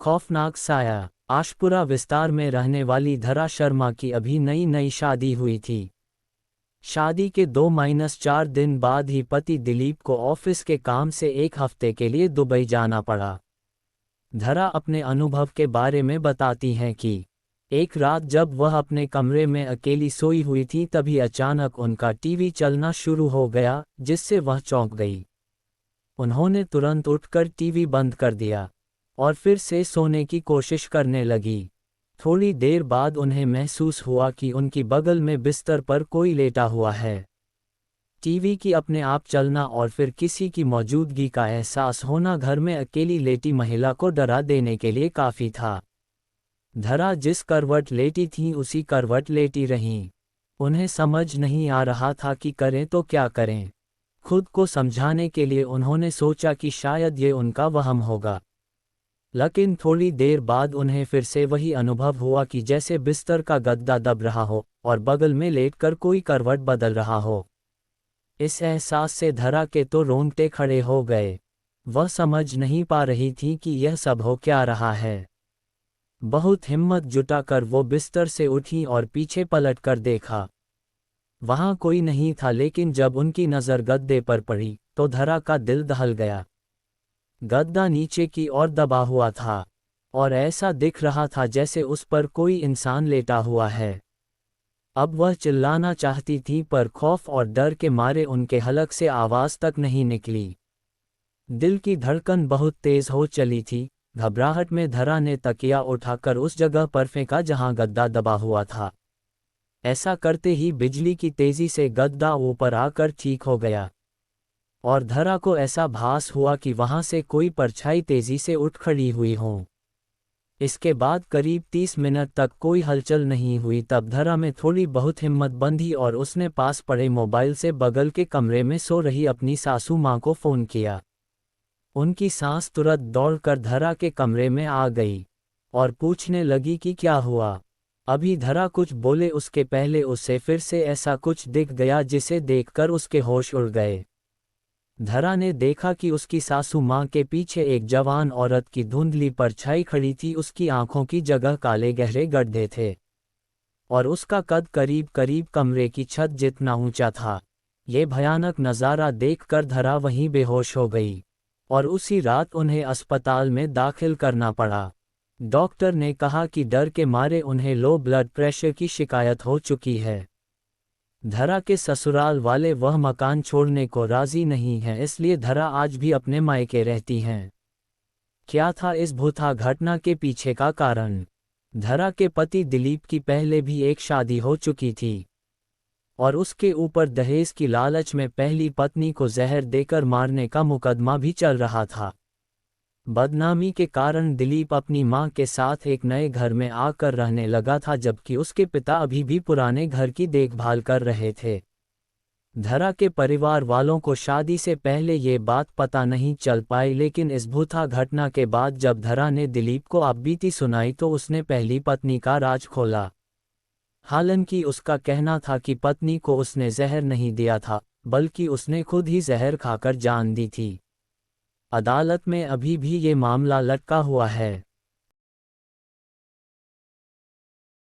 खौफनाक साया। आशपुरा विस्तार में रहने वाली धरा शर्मा की अभी नई नई शादी हुई थी। शादी के 2-4 दिन बाद ही पति दिलीप को ऑफिस के काम से 1 हफ्ते के लिए दुबई जाना पड़ा। धरा अपने अनुभव के बारे में बताती हैं कि एक रात जब वह अपने कमरे में अकेली सोई हुई थी तभी अचानक उनका टीवी चलना शुरू हो गया, जिससे वह चौंक गई। उन्होंने तुरंत उठकर टीवी बंद कर दिया और फिर से सोने की कोशिश करने लगी। थोड़ी देर बाद उन्हें महसूस हुआ कि उनकी बगल में बिस्तर पर कोई लेटा हुआ है। टीवी की अपने आप चलना और फिर किसी की मौजूदगी का एहसास होना घर में अकेली लेटी महिला को डरा देने के लिए काफ़ी था। धरा जिस करवट लेटी थीं उसी करवट लेटी रहीं। उन्हें समझ नहीं आ रहा था कि करें तो क्या करें। खुद को समझाने के लिए उन्होंने सोचा कि शायद ये उनका वहम होगा, लेकिन थोड़ी देर बाद उन्हें फिर से वही अनुभव हुआ कि जैसे बिस्तर का गद्दा दब रहा हो और बगल में लेटकर कोई करवट बदल रहा हो। इस एहसास से धरा के तो रोंगटे खड़े हो गए। वह समझ नहीं पा रही थी कि यह सब हो क्या रहा है। बहुत हिम्मत जुटाकर वो बिस्तर से उठी और पीछे पलट कर देखा। वहाँ कोई नहीं था, लेकिन जब उनकी नज़र गद्दे पर पड़ी तो धरा का दिल दहल गया। गद्दा नीचे की ओर दबा हुआ था और ऐसा दिख रहा था जैसे उस पर कोई इंसान लेटा हुआ है। अब वह चिल्लाना चाहती थी पर खौफ और डर के मारे उनके हलक से आवाज़ तक नहीं निकली। दिल की धड़कन बहुत तेज़ हो चली थी। घबराहट में धरा ने तकिया उठाकर उस जगह पर फेंका जहां गद्दा दबा हुआ था। ऐसा करते ही बिजली की तेज़ी से गद्दा ऊपर आकर ठीक हो गया और धरा को ऐसा भास हुआ कि वहां से कोई परछाई तेज़ी से उठ खड़ी हुई हो। इसके बाद करीब 30 मिनट तक कोई हलचल नहीं हुई। तब धरा में थोड़ी बहुत हिम्मत बंधी और उसने पास पड़े मोबाइल से बगल के कमरे में सो रही अपनी सासू माँ को फ़ोन किया। उनकी सास तुरंत दौड़कर धरा के कमरे में आ गई और पूछने लगी कि क्या हुआ। अभी धरा कुछ बोले उसके पहले उसे फिर से ऐसा कुछ दिख गया जिसे देखकर उसके होश उड़ गए। धरा ने देखा कि उसकी सासू माँ के पीछे एक जवान औरत की धुंधली परछाई खड़ी थी। उसकी आंखों की जगह काले गहरे गड्ढे थे और उसका कद करीब करीब कमरे की छत जितना ऊंचा था। ये भयानक नज़ारा देखकर धरा वहीं बेहोश हो गई और उसी रात उन्हें अस्पताल में दाखिल करना पड़ा। डॉक्टर ने कहा कि डर के मारे उन्हें लो ब्लड प्रेशर की शिकायत हो चुकी है। धरा के ससुराल वाले वह मकान छोड़ने को राजी नहीं हैं, इसलिए धरा आज भी अपने मायके रहती हैं। क्या था इस भूथा घटना के पीछे का कारण? धरा के पति दिलीप की पहले भी एक शादी हो चुकी थी और उसके ऊपर दहेज की लालच में पहली पत्नी को जहर देकर मारने का मुकदमा भी चल रहा था। बदनामी के कारण दिलीप अपनी मां के साथ एक नए घर में आकर रहने लगा था, जबकि उसके पिता अभी भी पुराने घर की देखभाल कर रहे थे। धरा के परिवार वालों को शादी से पहले ये बात पता नहीं चल पाई, लेकिन इस भूथा घटना के बाद जब धरा ने दिलीप को आपबीती सुनाई तो उसने पहली पत्नी का राज खोला। हालांकि उसका कहना था कि पत्नी को उसने जहर नहीं दिया था, बल्कि उसने खुद ही जहर खाकर जान दी थी। अदालत में अभी भी ये मामला लटका हुआ है।